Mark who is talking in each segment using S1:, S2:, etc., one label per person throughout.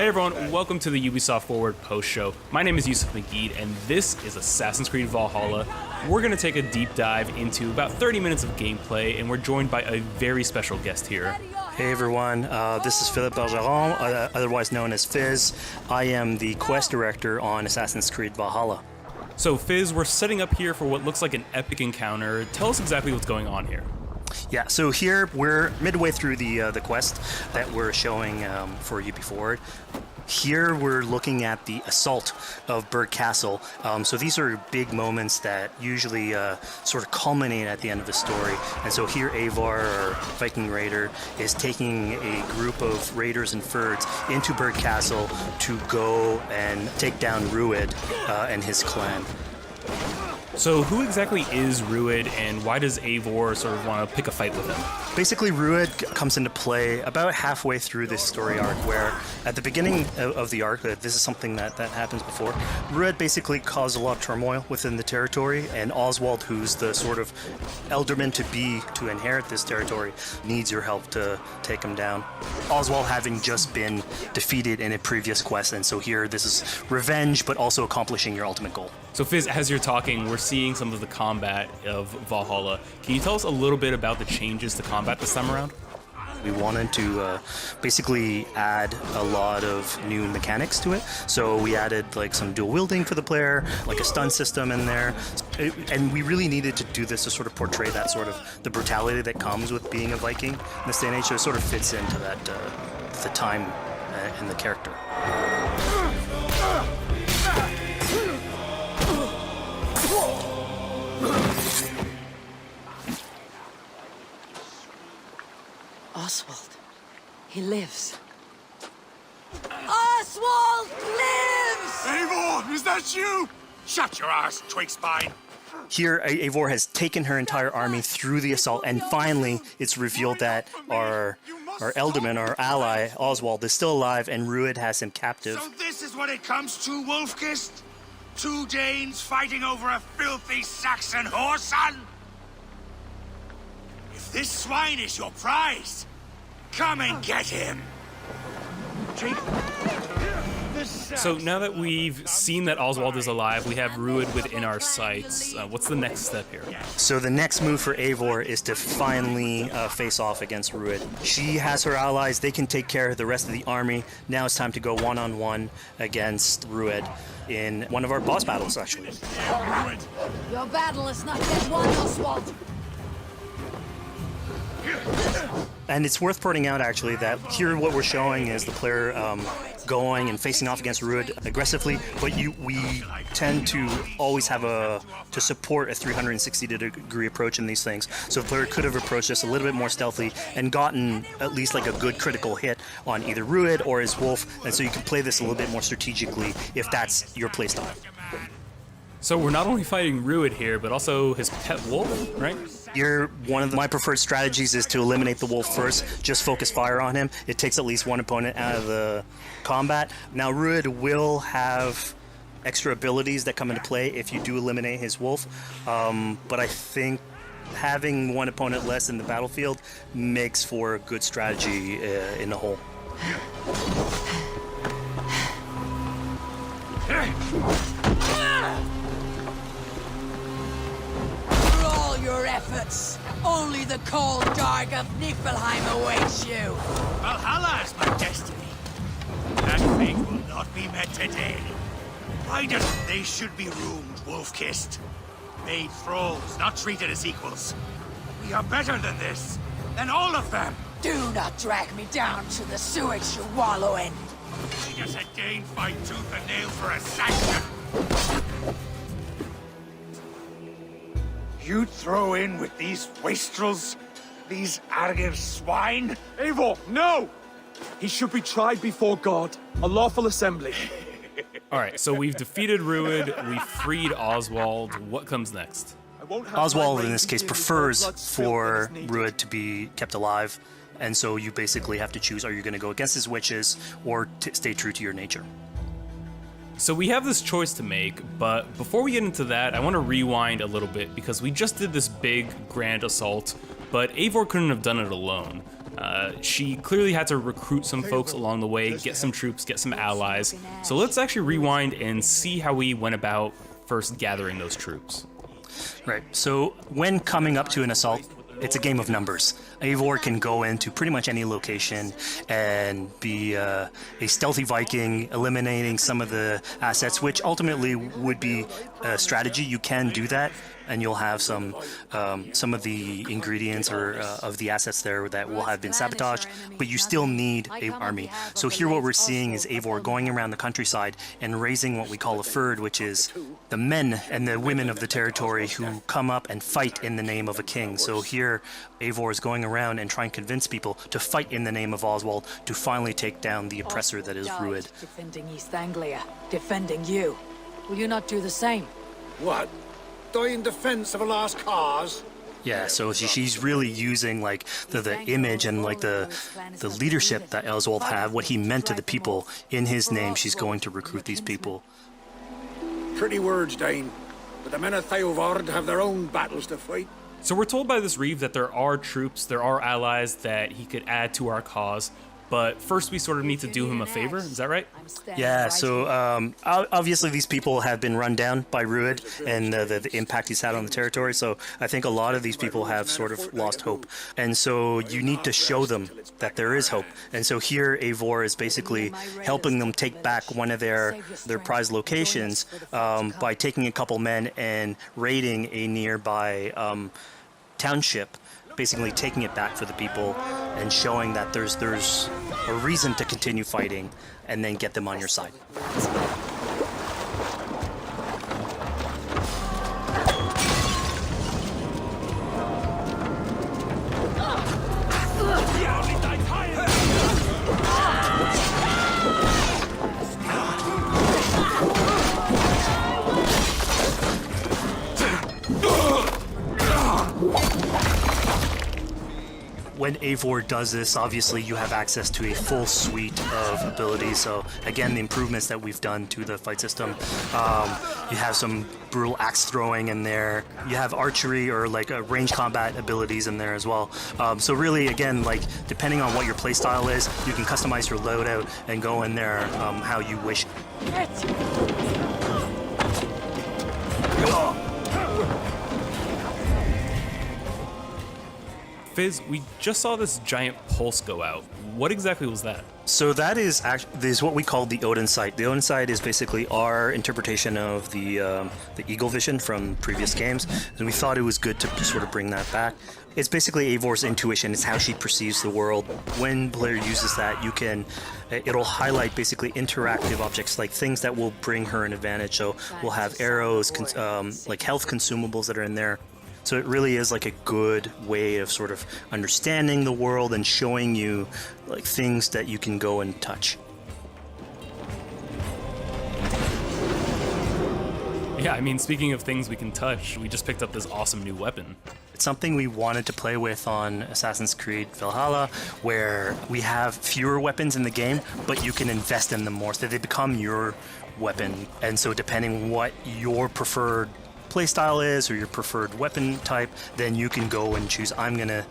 S1: Hey everyone, welcome to the Ubisoft Forward post show. My name is Yusuf McGeed, and this is Assassin's Creed Valhalla. We're going to take a deep dive into about 30 minutes of gameplay, and we're joined by a very special guest here.
S2: Hey everyone, this is Philippe Bergeron, otherwise known as Fizz. I am the quest director on Assassin's Creed Valhalla.
S1: So Fizz, we're setting up here for what looks like an epic encounter. Tell us exactly what's going on here.
S2: Yeah, so here we're midway through the quest that we're showing for UB Forward. Here we're looking at the assault of Burgh Castle. So these are big moments that usually sort of culminate at the end of the story. And so here Eivor, our Viking raider, is taking a group of raiders and Fyrds into Burgh Castle to go and take down Rued and his clan.
S1: So who exactly is Rued, and why does Eivor sort of want to pick a fight with him?
S2: Basically, Rued comes into play about halfway through this story arc, where at the beginning of the arc, this is something that happens before, Rued basically caused a lot of turmoil within the territory, and Oswald, who's the sort of elderman-to-be to inherit this territory, needs your help to take him down. Oswald having just been defeated in a previous quest, and so here this is revenge, but also accomplishing your ultimate goal.
S1: So Fizz, as you're talking, we're seeing some of the combat of Valhalla. Can you tell us a little bit about the changes to combat this time around?
S2: We wanted to basically add a lot of new mechanics to it. So we added like some dual wielding for the player, like a stun system in there. And we really needed to do this to sort of portray that sort of the brutality that comes with being a Viking in this day and age. So it sort of fits into that, the time and the character.
S3: Oswald. He lives. Oswald lives!
S4: Eivor, is that you? Shut your arse, twig spine.
S2: Here, Eivor has taken her entire army through the assault, and finally it's revealed that our Elderman, our ally, Oswald, is still alive, and Rued has him captive.
S4: So this is what it comes to, Wolfkist? Two Danes fighting over a filthy Saxon whoreson? If this swine is your prize, come and get him!
S1: So now that we've seen that Oswald is alive, we have Rued within our sights. What's the next step here?
S2: So the next move for Eivor is to finally face off against Rued. She has her allies, they can take care of the rest of the army. Now it's time to go one-on-one against Rued in one of our boss battles, actually.
S3: Your battle is not yet won, Oswald.
S2: And it's worth pointing out, actually, that here what we're showing is the player going and facing off against Rued aggressively, but we tend to always have to support a 360-degree approach in these things. So the player could have approached this a little bit more stealthily and gotten at least like a good critical hit on either Rued or his wolf, and so you can play this a little bit more strategically if that's your playstyle.
S1: So we're not only fighting Rued here, but also his pet wolf, right?
S2: One of my preferred strategies is to eliminate the wolf first, just focus fire on him. It takes at least one opponent out of the combat. Now Rued will have extra abilities that come into play if you do eliminate his wolf, but I think having one opponent less in the battlefield makes for a good strategy in the whole.
S3: Your efforts. Only the cold dark of Niflheim awaits you.
S4: Valhalla is my destiny. That fate will not be met today. Why does they should be roomed, Wolfkist? Made thralls, not treated as equals. We are better than this. Than all of them.
S3: Do not drag me down to the sewage you wallow in.
S4: Why does a Dane fight tooth and nail for a Saxon? You throw in with these wastrels? These argir swine?
S5: Eivor, no! He should be tried before God, a lawful assembly.
S1: Alright, so we've defeated Rued, we've freed Oswald. What comes next?
S2: Oswald, in this case, prefers for Rued to be kept alive, and so you basically have to choose, are you going to go against his wishes or stay true to your nature?
S1: So we have this choice to make, but before we get into that, I want to rewind a little bit because we just did this big, grand assault, but Eivor couldn't have done it alone. She clearly had to recruit some folks along the way, get some troops, get some allies. So let's actually rewind and see how we went about first gathering those troops.
S2: Right. So when coming up to an assault, it's a game of numbers. Eivor can go into pretty much any location and be a stealthy Viking, eliminating some of the assets, which ultimately would be a strategy. You can do that, and you'll have some of the ingredients or of the assets there that will have been sabotaged, but you still need an army. So here what we're seeing is Eivor going around the countryside and raising what we call a Fyrd, which is the men and the women of the territory who come up and fight in the name of a king. So here Eivor is going around and trying to convince people to fight in the name of Oswald to finally take down the oppressor that is Rued.
S3: Defending East Anglia, defending you. Will you not do the same?
S4: What? Die in defense of a lost cause?
S2: Yeah, so she's really using like the image and like the leadership that Oswald had, what he meant to the people in his name. She's going to recruit these people.
S4: Pretty words, Dane. But the men of Theovard have their own battles to fight.
S1: So we're told by this Reeve that there are troops, there are allies that he could add to our cause, but first we sort of need to do him a favor, is that right?
S2: Yeah, so obviously these people have been run down by Rued and the impact he's had on the territory, so I think a lot of these people have sort of lost hope. And so you need to show them that there is hope. And so here Eivor is basically helping them take back one of their prized locations by taking a couple men and raiding a nearby township, basically taking it back for the people and showing that there's a reason to continue fighting and then get them on your side. When Eivor does this, obviously you have access to a full suite of abilities. So again, the improvements that we've done to the fight system. You have some brutal axe throwing in there. You have archery or like range combat abilities in there as well. So really, again, like depending on what your playstyle is, you can customize your loadout and go in there how you wish.
S1: Fizz, we just saw this giant pulse go out. What exactly was that?
S2: So that is what we call the Odin sight. The Odin sight is basically our interpretation of the eagle vision from previous games, and we thought it was good to sort of bring that back. It's basically Eivor's intuition. It's how she perceives the world. When player uses that, it'll highlight basically interactive objects, like things that will bring her an advantage. So we'll have arrows, like health consumables that are in there. So it really is like a good way of sort of understanding the world and showing you like things that you can go and touch.
S1: Yeah, I mean, speaking of things we can touch, we just picked up this awesome new weapon.
S2: It's something we wanted to play with on Assassin's Creed Valhalla, where we have fewer weapons in the game, but you can invest in them more, so they become your weapon. And so depending what your preferred playstyle is or your preferred weapon type, then you can go and choose, I'm gonna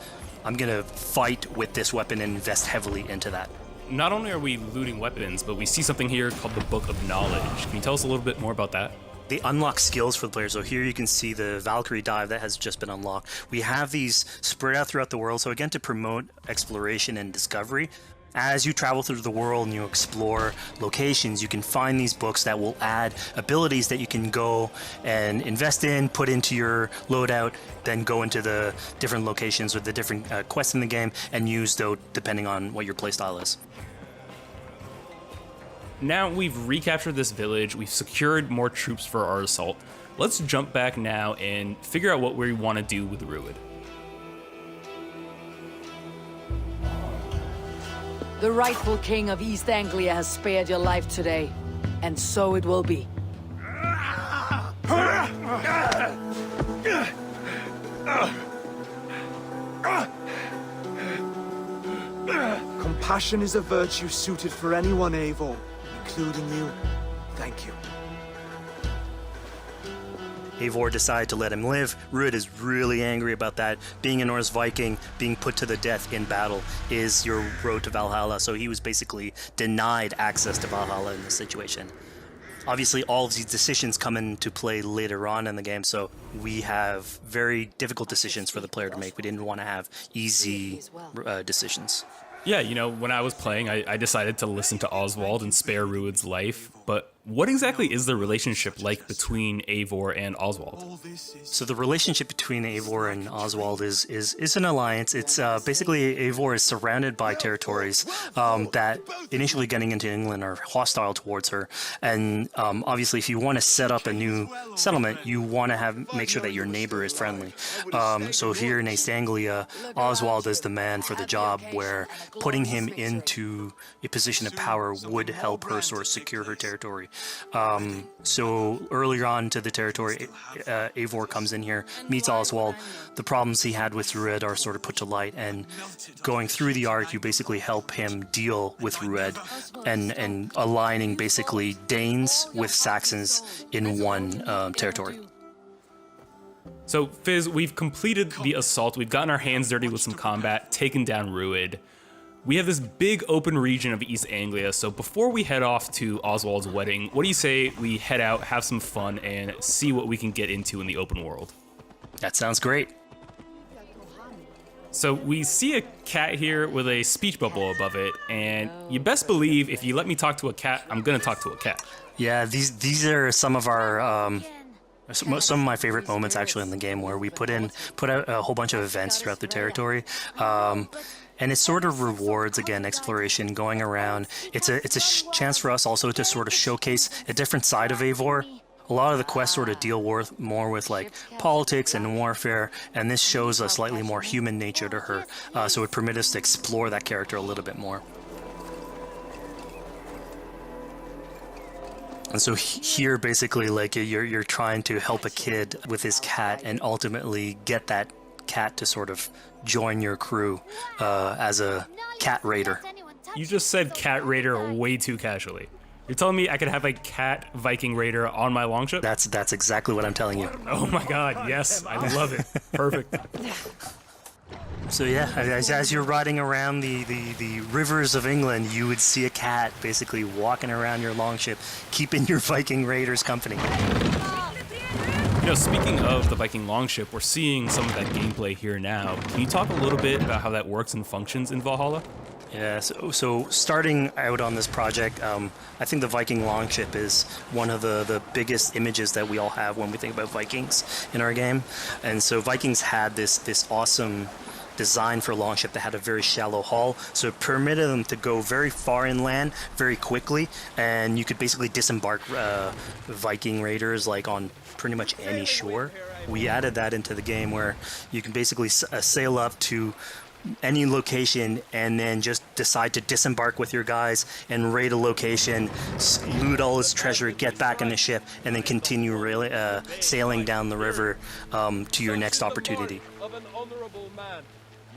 S2: fight with this weapon and invest heavily into that.
S1: Not only are we looting weapons, but we see something here called the Book of Knowledge. Can you tell us a little bit more about that?
S2: They unlock skills for the players. So here you can see the Valkyrie dive that has just been unlocked. We have these spread out throughout the world, so again, to promote exploration and discovery. As you travel through the world and you explore locations, you can find these books that will add abilities that you can go and invest in, put into your loadout, then go into the different locations with the different quests in the game and use those depending on what your playstyle is.
S1: Now we've recaptured this village, we've secured more troops for our assault. Let's jump back now and figure out what we want to do with Rued.
S3: The rightful king of East Anglia has spared your life today, and so it will be.
S5: Compassion is a virtue suited for anyone, Eivor, including you. Thank you.
S2: Eivor decided to let him live. Rued is really angry about that. Being a Norse Viking, being put to the death in battle is your road to Valhalla, so he was basically denied access to Valhalla in this situation. Obviously, all of these decisions come into play later on in the game, so we have very difficult decisions for the player to make. We didn't want to have easy decisions.
S1: Yeah, you know, when I was playing, I decided to listen to Oswald and spare Rued's life, but what exactly is the relationship like between Eivor and Oswald?
S2: So the relationship between Eivor and Oswald is an alliance. It's basically Eivor is surrounded by territories that initially getting into England are hostile towards her, and obviously if you want to set up a new settlement, you want to make sure that your neighbor is friendly. So here in East Anglia, Oswald is the man for the job, where putting him into a position of power would help her sort of secure her territory. So earlier on to the territory, Eivor comes in here, meets Oswald. The problems he had with Rued are sort of put to light, and going through the arc, you basically help him deal with Rued and aligning basically Danes with Saxons in one territory.
S1: So, Fizz, we've completed the assault, we've gotten our hands dirty with some combat, taken down Rued. We have this big open region of East Anglia, so before we head off to Oswald's wedding, what do you say we head out, have some fun, and see what we can get into in the open world?
S2: That sounds great.
S1: So we see a cat here with a speech bubble above it, and you best believe if you let me talk to a cat, I'm gonna talk to a cat.
S2: Yeah, these are some of our some of my favorite moments actually in the game, where we put out a whole bunch of events throughout the territory. And it sort of rewards, again, exploration, going around. It's a chance for us also to sort of showcase a different side of Eivor. A lot of the quests sort of deal more with like politics and warfare, and this shows a slightly more human nature to her. So it permits us to explore that character a little bit more. And so here, basically, like you're trying to help a kid with his cat, and ultimately get that cat to sort of join your crew as a cat raider.
S1: You just said cat raider way too casually. You're telling me I could have a cat Viking raider on my longship?
S2: That's exactly what I'm telling you.
S1: Oh my god, yes, I love it. Perfect.
S2: So yeah, as you're riding around the rivers of England, you would see a cat basically walking around your longship, keeping your Viking raiders company.
S1: You know, speaking of the Viking longship, we're seeing some of that gameplay here now. Can you talk a little bit about how that works and functions in Valhalla?
S2: Yeah, so starting out on this project, I think the Viking longship is one of the biggest images that we all have when we think about Vikings in our game. And so Vikings had this awesome design for longship that had a very shallow hull, so it permitted them to go very far inland very quickly, and you could basically disembark Viking raiders like on pretty much any shore. We added that into the game, where you can basically sail up to any location and then just decide to disembark with your guys and raid a location, loot all its treasure, get back in the ship, and then continue sailing down the river to your next opportunity.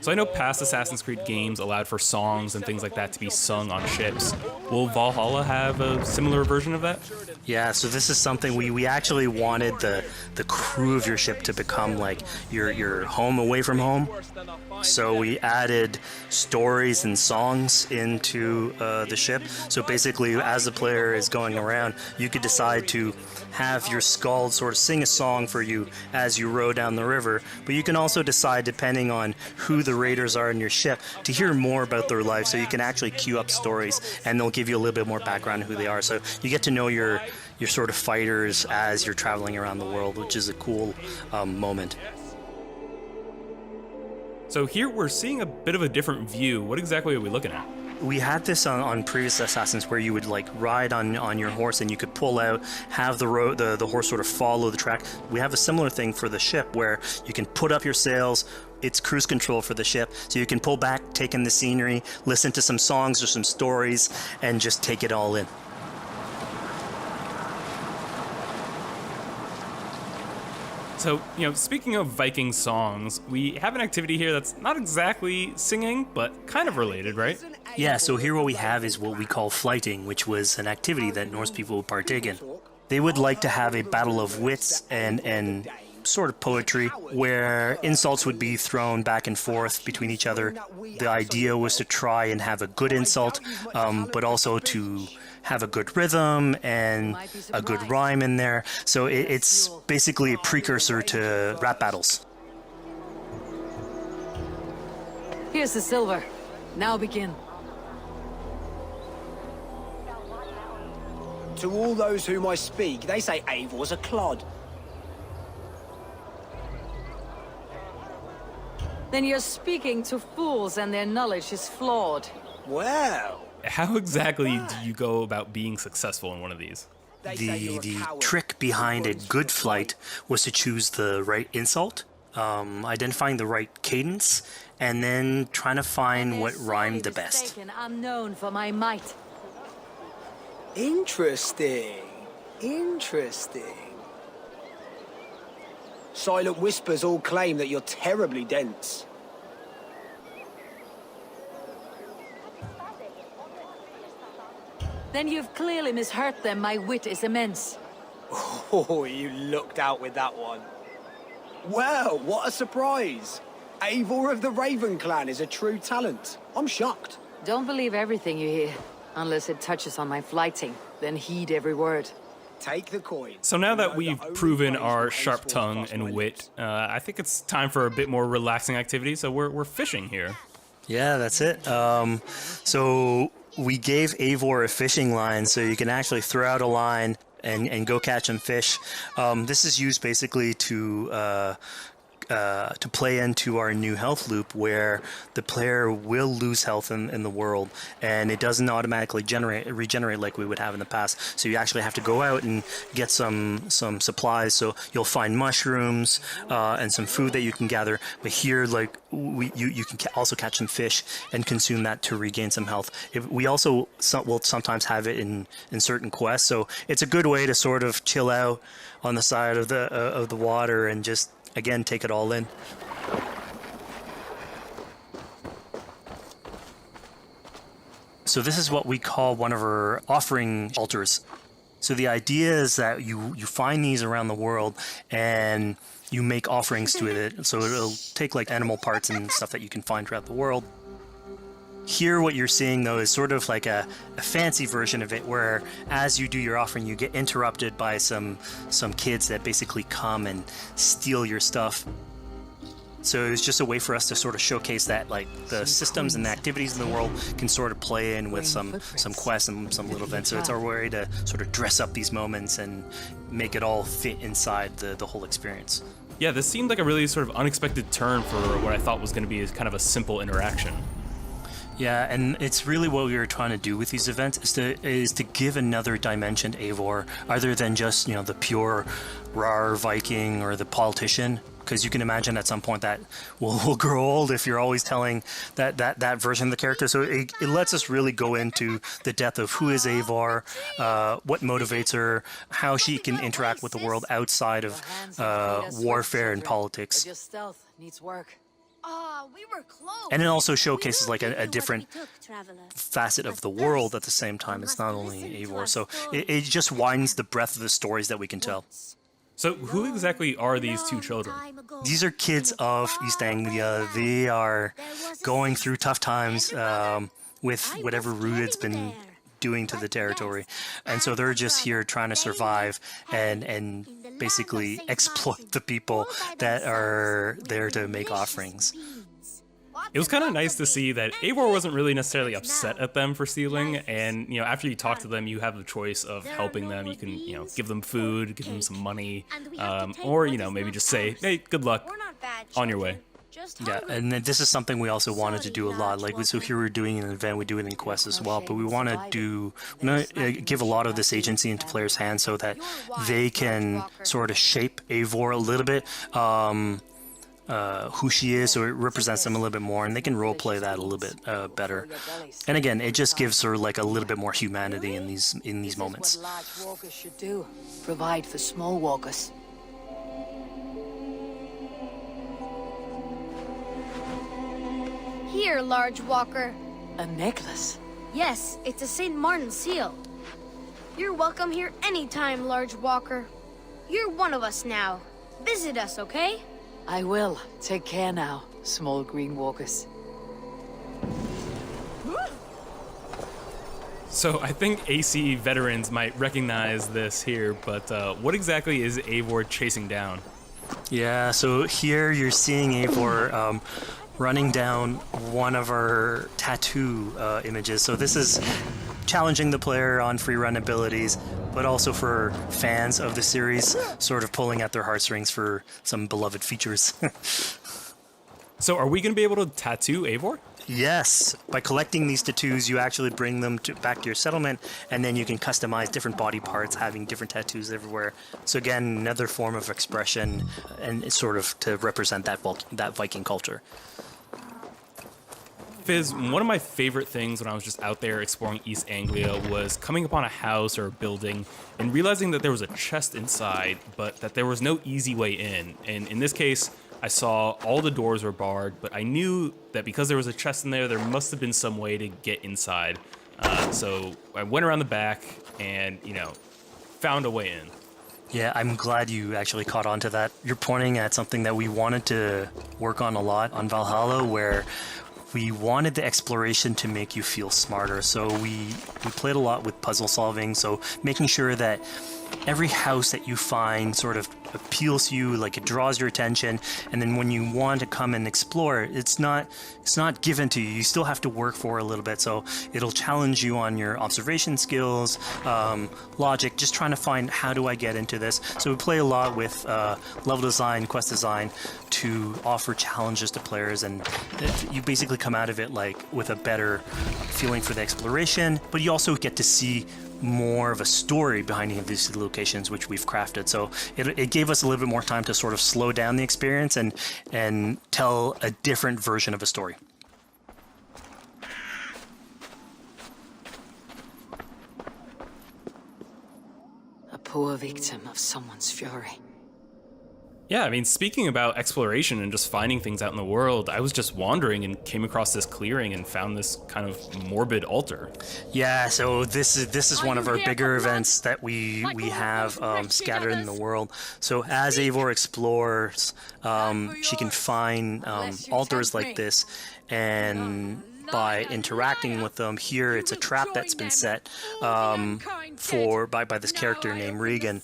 S1: So I know past Assassin's Creed games allowed for songs and things like that to be sung on ships. Will Valhalla have a similar version of that?
S2: Yeah, so this is something we actually wanted the crew of your ship to become like your home away from home. So we added stories and songs into the ship. So basically, as the player is going around, you could decide to have your skald sort of sing a song for you as you row down the river. But you can also decide, depending on who the raiders are in your ship, to hear more about their life. So you can actually queue up stories, and they'll give you a little bit more background on who they are. So you get to know your sort of fighters as you're traveling around the world, which is a cool moment.
S1: So here we're seeing a bit of a different view. What exactly are we looking at?
S2: We had this on previous Assassins, where you would like ride on your horse, and you could pull out, have the horse sort of follow the track. We have a similar thing for the ship, where you can put up your sails. It's cruise control for the ship, so you can pull back, take in the scenery, listen to some songs or some stories, and just take it all in.
S1: So, you know, speaking of Viking songs, we have an activity here that's not exactly singing, but kind of related, right?
S2: Yeah, so here what we have is what we call Flyting, which was an activity that Norse people would partake in. They would like to have a battle of wits and sort of poetry where insults would be thrown back and forth between each other. The idea was to try and have a good insult, but also to have a good rhythm and a good rhyme in there. So it's basically a precursor to rap battles.
S6: Here's the silver. Now begin.
S7: To all those whom I speak, they say Eivor's a clod.
S6: Then you're speaking to fools and their knowledge is flawed.
S7: Well,
S1: How exactly do you go about being successful in one of these?
S2: The trick behind a good flight was to choose the right insult, identifying the right cadence, and then trying to find what rhymed the best.
S6: I'm known for my might.
S7: interesting. Interesting. Silent whispers all claim that you're terribly dense.
S6: Then you've clearly misheard them. My wit is immense.
S7: Oh, you looked out with that one. Well, what a surprise. Eivor of the Raven Clan is a true talent. I'm shocked.
S6: Don't believe everything you hear, unless it touches on my flyting. Then heed every word.
S7: Take the coin.
S1: So now that we've proven our sharp tongue and wit, I think it's time for a bit more relaxing activity. So we're fishing here.
S2: Yeah, that's it. So we gave Eivor a fishing line, so you can actually throw out a line and go catch some fish. This is used basically to play into our new health loop, where the player will lose health in the world, and it doesn't automatically regenerate like we would have in the past. So you actually have to go out and get some supplies. So you'll find mushrooms and some food that you can gather. But here, like you can also catch some fish and consume that to regain some health. We also will sometimes have it in certain quests. So it's a good way to sort of chill out on the side of the water and just, again, take it all in. So this is what we call one of our offering altars. So the idea is that you find these around the world and you make offerings to it. So it'll take like animal parts and stuff that you can find throughout the world. Here what you're seeing though is sort of like a fancy version of it, where as you do your offering you get interrupted by some kids that basically come and steal your stuff. So it's just a way for us to sort of showcase that like the systems and the activities in the world can sort of play in with some quests and some little events. So it's our way to sort of dress up these moments and make it all fit inside the whole experience.
S1: Yeah, this seemed like a really sort of unexpected turn for what I thought was going to be kind of a simple interaction.
S2: Yeah, and it's really what we were trying to do with these events is to give another dimension to Eivor, other than just, the pure rar Viking or the politician. Because you can imagine at some point that will grow old if you're always telling that version of the character. So it lets us really go into the depth of who is Eivor, what motivates her, how she can interact with the world outside of warfare and politics.
S6: But your stealth needs work.
S8: We were close.
S2: And it also showcases like a different facet of the world at the same time. It's not only Eivor. So it just widens the breadth of the stories that we can tell.
S1: So who exactly are these two children?
S2: These are kids of East Anglia. They are going through tough times with whatever Rued's been doing to the territory. And so they're just here trying to survive and basically exploit the people that are there to make offerings.
S1: It was kind of nice to see that Eivor wasn't really necessarily upset at them for stealing, and after you talk to them, you have the choice of helping them. You can give them food, give them some money, or maybe just say, hey, good luck, on your way.
S2: Yeah, and this is something we also wanted to do a lot. Like, so here we're doing an event, we do it in quests as well, but we want to give a lot of this agency into players' hands so that they can sort of shape Eivor a little bit, who she is, so it represents them a little bit more, and they can roleplay that a little bit better. And again, it just gives her like a little bit more humanity in these moments.
S6: What large walkers should do: provide for small walkers.
S8: Here, large walker.
S6: A necklace.
S8: Yes, it's a St. Martin seal. You're welcome here anytime, Large Walker. You're one of us now. Visit us, okay?
S6: I will. Take care now, small green walkers.
S1: So I think AC veterans might recognize this here, but what exactly is Eivor chasing down?
S2: Yeah, so here you're seeing Eivor running down one of our tattoo images. So this is challenging the player on free run abilities, but also for fans of the series, sort of pulling at their heartstrings for some beloved features.
S1: So are we going to be able to tattoo Eivor?
S2: Yes, by collecting these tattoos, you actually bring them back to your settlement, and then you can customize different body parts, having different tattoos everywhere. So again, another form of expression, and it's sort of to represent that Viking culture.
S1: Fizz, one of my favorite things when I was just out there exploring East Anglia was coming upon a house or a building and realizing that there was a chest inside, but that there was no easy way in. And in this case, I saw all the doors were barred, but I knew that because there was a chest in there, there must have been some way to get inside. So I went around the back and, found a way in.
S2: Yeah, I'm glad you actually caught on to that. You're pointing at something that we wanted to work on a lot on Valhalla, where we wanted the exploration to make you feel smarter. So we played a lot with puzzle solving, so making sure that every house that you find sort of appeals to you, like it draws your attention, and then when you want to come and explore, it's not given to you. You still have to work for it a little bit, so it'll challenge you on your observation skills, logic, just trying to find how do I get into this. So we play a lot with level design, quest design to offer challenges to players, and you basically come out of it like with a better feeling for the exploration, but you also get to see more of a story behind any of these locations which we've crafted. So it gave us a little bit more time to sort of slow down the experience and tell a different version of a story.
S6: A poor victim of someone's fury.
S1: Yeah, I mean, speaking about exploration and just finding things out in the world, I was just wandering and came across this clearing and found this kind of morbid altar.
S2: Yeah, so this is one of our bigger events that we have scattered in the world. So as Eivor explores, she can find altars like this, and by interacting with them, here it's a trap that's been set by this character named Regan.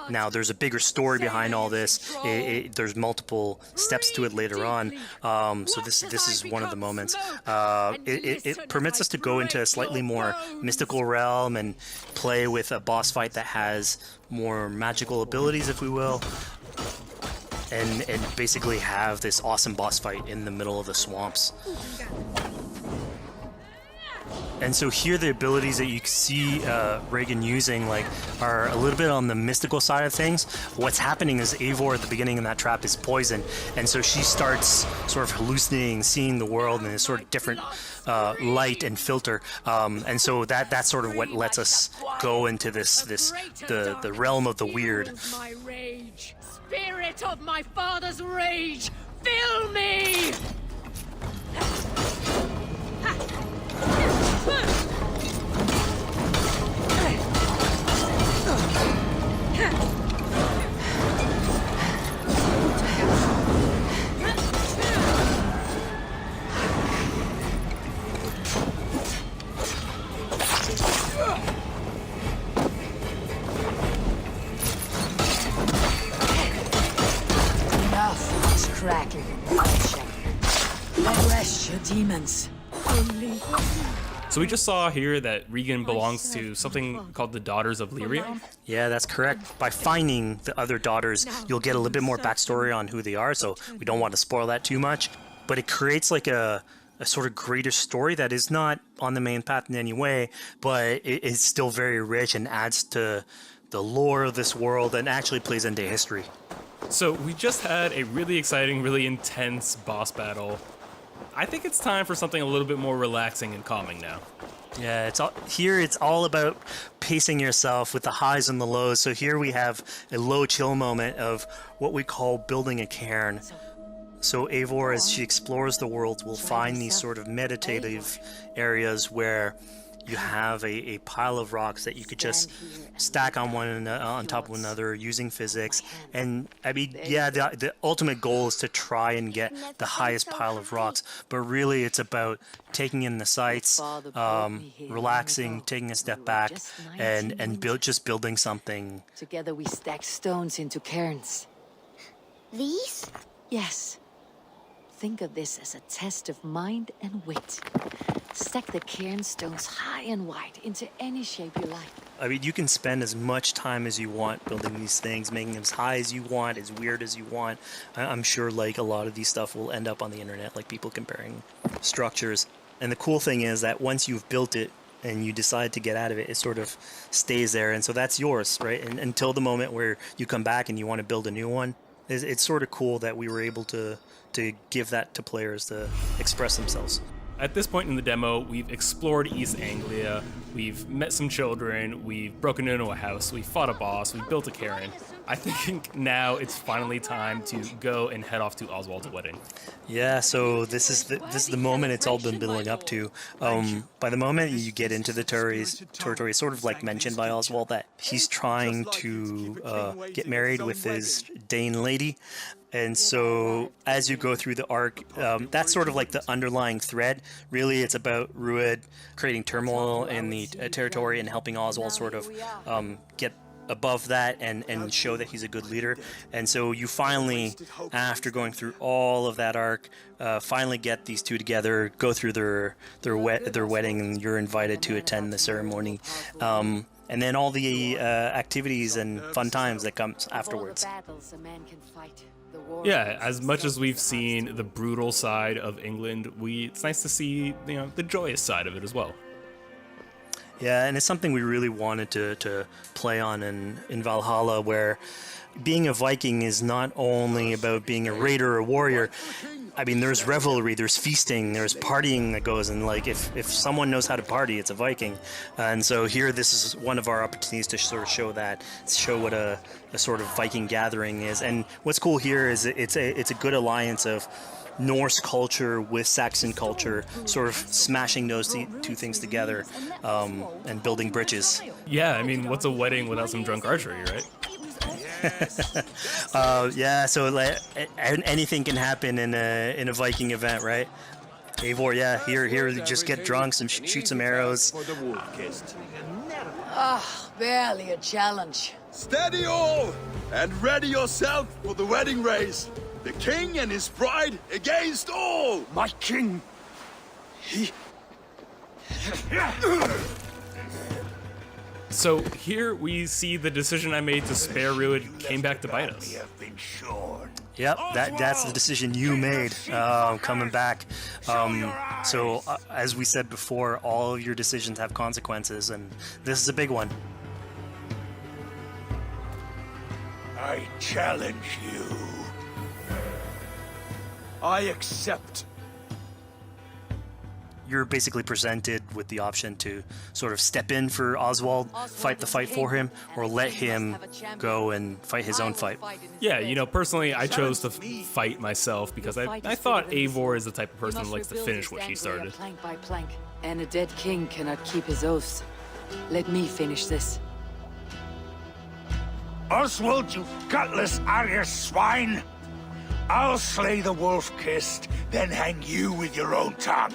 S2: Now, there's a bigger story behind all this. There's multiple steps to it later on. So this is one of the moments. It permits us to go into a slightly more mystical realm and play with a boss fight that has more magical abilities, if we will. And basically have this awesome boss fight in the middle of the swamps. And so here the abilities that you see Regan using are a little bit on the mystical side of things. What's happening is Eivor at the beginning of that trap is poisoned, and so she starts sort of hallucinating, seeing the world in a sort of different light and filter. And so that's sort of what lets us go into the realm of the weird.
S3: My rage, spirit of my father's rage, fill me!
S6: Enough scraggling and punching. Arrest your demons.
S1: So we just saw here that Regan belongs to something called the Daughters of Lerion.
S2: Yeah, that's correct. By finding the other daughters, you'll get a little bit more backstory on who they are, so we don't want to spoil that too much. But it creates like a sort of greater story that is not on the main path in any way, but it is still very rich and adds to the lore of this world and actually plays into history.
S1: So we just had a really exciting, really intense boss battle. I think it's time for something a little bit more relaxing and calming now.
S2: Yeah, it's all about pacing yourself with the highs and the lows. So here we have a low chill moment of what we call building a cairn. So Eivor, as she explores the world, will find these sort of meditative areas where you have a pile of rocks that you could just stack on on top of another using physics. And I mean, yeah, the ultimate goal is to try and get the highest pile of rocks, but really it's about taking in the sights, relaxing, taking a step back, and just building something.
S6: Together we stack stones into cairns.
S8: These?
S6: Yes. Think of this as a test of mind and wit. Stack the cairn stones high and wide into any shape you like.
S2: I mean, you can spend as much time as you want building these things, making them as high as you want, as weird as you want. I'm sure like a lot of these stuff will end up on the internet, like people comparing structures. And the cool thing is that once you've built it and you decide to get out of it, it sort of stays there. And so that's yours, right? And until the moment where you come back and you want to build a new one. It's sort of cool that we were able to give that to players to express themselves.
S1: At this point in the demo, we've explored East Anglia, we've met some children, we've broken into a house, we fought a boss, we built a cairn. I think now it's finally time to go and head off to Oswald's wedding.
S2: Yeah, so this is the moment it's all been building up to. By the moment you get into the territory, it's sort of like mentioned by Oswald that he's trying to get married with his Dane lady. And so as you go through the arc, that's sort of like the underlying thread. Really, it's about Rued creating turmoil in the territory and helping Oswald sort of get above that and show that he's a good leader. And so you finally, after going through all of that arc, finally get these two together, go through their wedding, and you're invited to attend the ceremony. And then all the activities and fun times that comes afterwards.
S1: Yeah, as much as we've seen the brutal side of England, it's nice to see, the joyous side of it as well.
S2: Yeah, and it's something we really wanted to play on in Valhalla, where being a Viking is not only about being a raider or a warrior. I mean, there's revelry, there's feasting, there's partying that goes, and like if someone knows how to party, it's a Viking. And so here, this is one of our opportunities to sort of show what a sort of Viking gathering is. And what's cool here is it's a good alliance of Norse culture with Saxon culture, sort of smashing those two things together and building bridges.
S1: Yeah, I mean, what's a wedding without some drunk archery, right?
S2: Yeah, so like, anything can happen in a Viking event, right? Eivor, yeah, here, just get drunk, shoot some arrows.
S3: Barely a challenge.
S9: Steady all, and ready yourself for the wedding race. The king and his bride against all!
S5: My king! He...
S1: So here we see the decision I made to spare Rued came back to bite us.
S2: Yep, that's the decision you made, coming back. So as we said before, all of your decisions have consequences, and this is a big one.
S4: I challenge you.
S5: I accept.
S2: You're basically presented with the option to sort of step in for Oswald, fight the fight for him, or let him go and fight his own fight.
S1: Yeah, personally, I chose to fight myself because I thought Eivor is the type of person who likes to finish what she started.
S6: Plank by plank, and a dead king cannot keep his oaths. Let me finish this.
S4: Oswald, you gutless Arya swine! I'll slay the wolf-kissed, then hang you with your own tongue.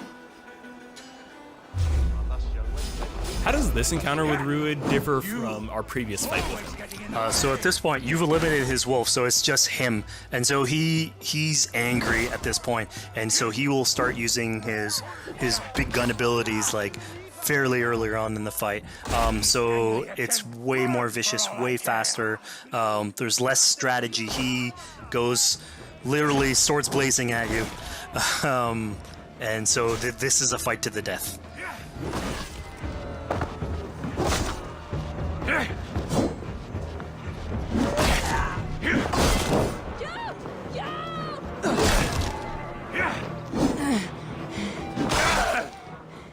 S1: How does this encounter with Rued differ from our previous fight with him?
S2: So at this point, you've eliminated his wolf, so it's just him. And so he's angry at this point, and so he will start using his big gun abilities like fairly earlier on in the fight. So it's way more vicious, way faster. There's less strategy. He goes literally swords blazing at you. And so this is a fight to the death.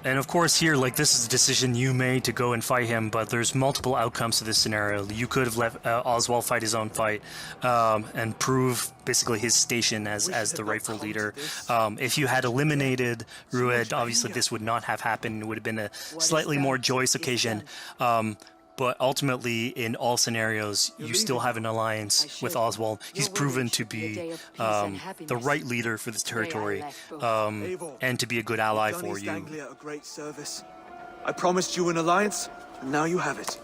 S2: And of course, here, like, this is a decision you made to go and fight him, but there's multiple outcomes to this scenario. You could have let Oswald fight his own fight and prove basically his station as the rightful leader. If you had eliminated Rued, obviously this would not have happened. It would have been a slightly more joyous occasion. But ultimately, in all scenarios, you still have an alliance with Oswald. He's proven to be the right leader for this territory and to be a good ally for you.
S5: A great service. I promised you an alliance, and now you have it.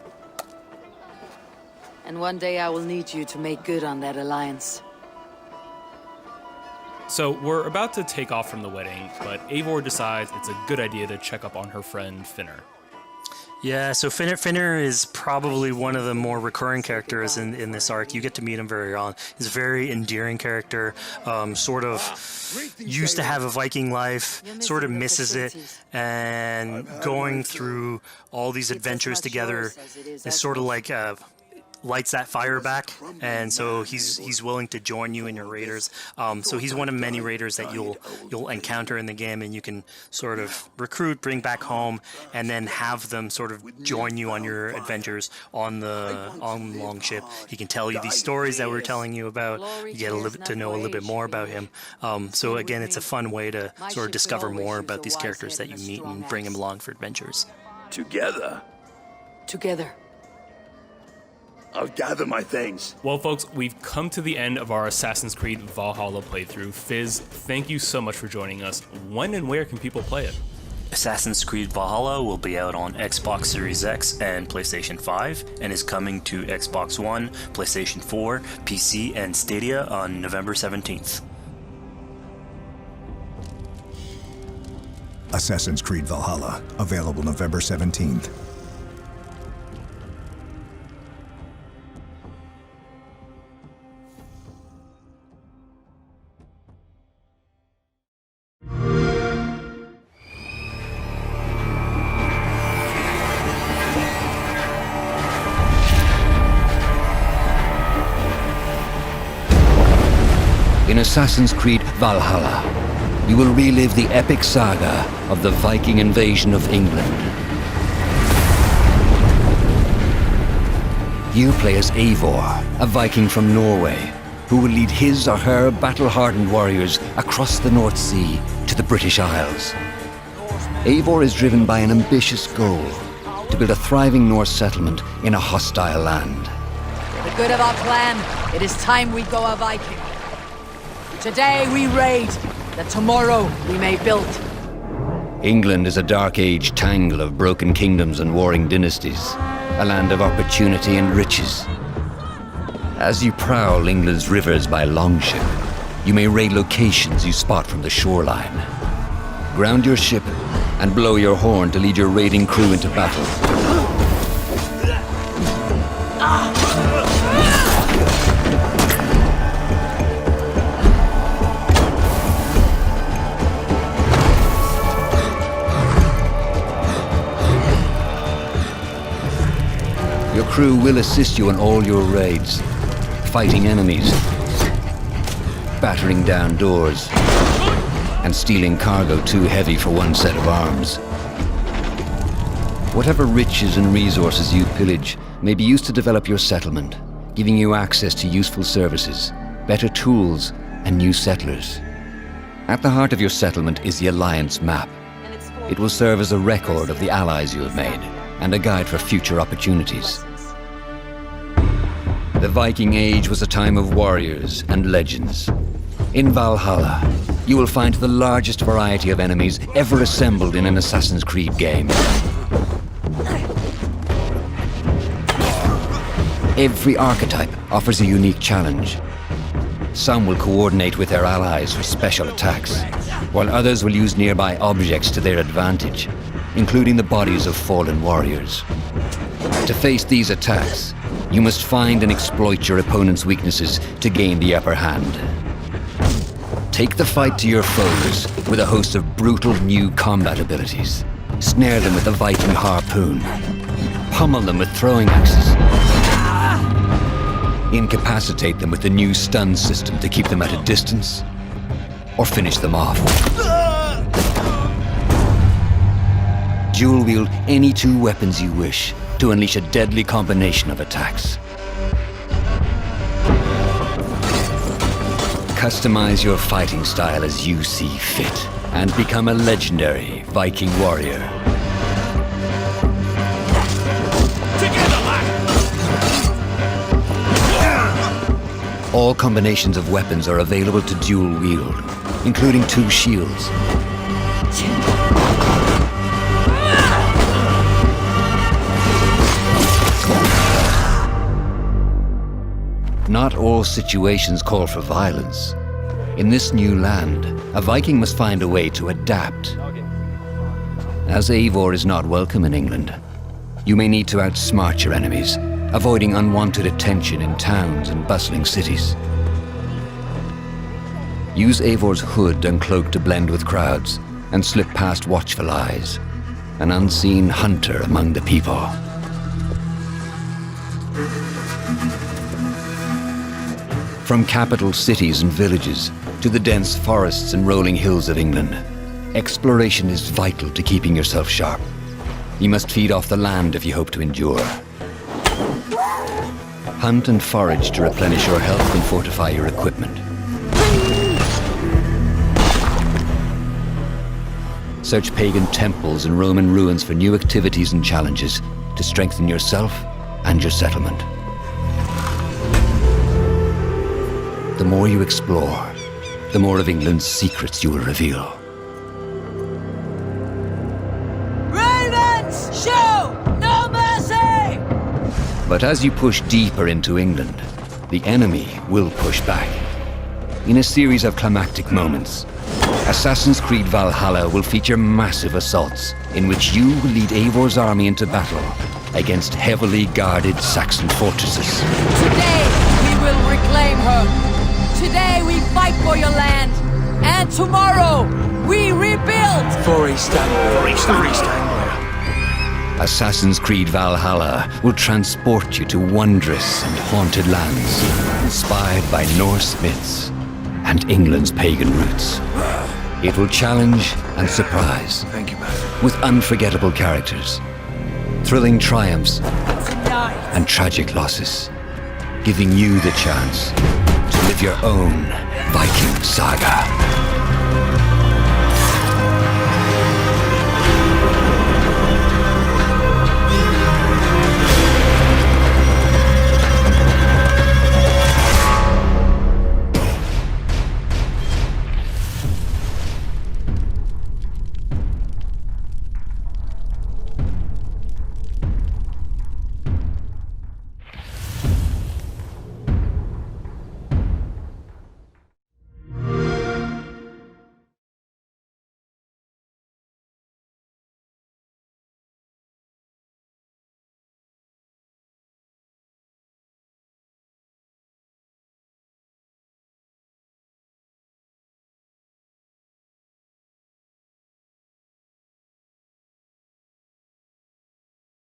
S6: And one day I will need you to make good on that alliance.
S1: So we're about to take off from the wedding, but Eivor decides it's a good idea to check up on her friend Finnr.
S2: Yeah, so Finnr is probably one of the more recurring characters in this arc. You get to meet him very early. He's a very endearing character, sort of used to have a Viking life, sort of misses it, and going through all these adventures together is sort of like lights that fire back, and so he's willing to join you in your raiders. So he's one of many raiders that you'll encounter in the game, and you can sort of recruit, bring back home, and then have them sort of join you on your adventures on Longship. He can tell you these stories that we're telling you about. You get to know a little bit more about him. So again, it's a fun way to sort of discover more about these characters that you meet and bring him along for adventures.
S9: Together?
S6: Together.
S9: I'll gather my things.
S1: Well, folks, we've come to the end of our Assassin's Creed Valhalla playthrough. Fizz, thank you so much for joining us. When and where can people play it?
S2: Assassin's Creed Valhalla will be out on Xbox Series X and PlayStation 5, and is coming to Xbox One, PlayStation 4, PC, and Stadia on November 17th.
S10: Assassin's Creed Valhalla, available November 17th.
S11: In Assassin's Creed Valhalla, you will relive the epic saga of the Viking invasion of England. You play as Eivor, a Viking from Norway, who will lead his or her battle-hardened warriors across the North Sea to the British Isles. Eivor is driven by an ambitious goal to build a thriving Norse settlement in a hostile land.
S3: For the good of our clan, it is time we go a Viking. Today we raid, that tomorrow we may build.
S11: England is a dark age tangle of broken kingdoms and warring dynasties, a land of opportunity and riches. As you prowl England's rivers by Longship, you may raid locations you spot from the shoreline. Ground your ship and blow your horn to lead your raiding crew into battle. Your crew will assist you in all your raids, fighting enemies, battering down doors, and stealing cargo too heavy for one set of arms. Whatever riches and resources you pillage may be used to develop your settlement, giving you access to useful services, better tools, and new settlers. At the heart of your settlement is the Alliance map. It will serve as a record of the allies you have made, and a guide for future opportunities. The Viking Age was a time of warriors and legends. In Valhalla, you will find the largest variety of enemies ever assembled in an Assassin's Creed game. Every archetype offers a unique challenge. Some will coordinate with their allies for special attacks, while others will use nearby objects to their advantage, including the bodies of fallen warriors. To face these attacks, you must find and exploit your opponent's weaknesses to gain the upper hand. Take the fight to your foes with a host of brutal new combat abilities. Snare them with the Viking harpoon. Pummel them with throwing axes. Incapacitate them with the new stun system to keep them at a distance, or finish them off. Dual-wield any two weapons you wish to unleash a deadly combination of attacks. Customize your fighting style as you see fit and become a legendary Viking warrior. All combinations of weapons are available to dual wield, including two shields. Not all situations call for violence. In this new land, a Viking must find a way to adapt. As Eivor is not welcome in England, you may need to outsmart your enemies, avoiding unwanted attention in towns and bustling cities. Use Eivor's hood and cloak to blend with crowds and slip past watchful eyes, an unseen hunter among the people. From capital cities and villages to the dense forests and rolling hills of England, exploration is vital to keeping yourself sharp. You must feed off the land if you hope to endure. Hunt and forage to replenish your health and fortify your equipment. Search pagan temples and Roman ruins for new activities and challenges to strengthen yourself and your settlement. The more you explore, the more of England's secrets you will reveal.
S3: Ravens, show no mercy!
S11: But as you push deeper into England, the enemy will push back. In a series of climactic moments, Assassin's Creed Valhalla will feature massive assaults in which you will lead Eivor's army into battle against heavily guarded Saxon fortresses.
S3: Today, we will reclaim her. Today, we fight for your land. And tomorrow, we rebuild!
S7: For East Anglia.
S11: Assassin's Creed Valhalla will transport you to wondrous and haunted lands, inspired by Norse myths and England's pagan roots. It will challenge and surprise.
S7: Thank you, Matt.
S11: With unforgettable characters, thrilling triumphs, and tragic losses, giving you the chance to live your own Viking saga.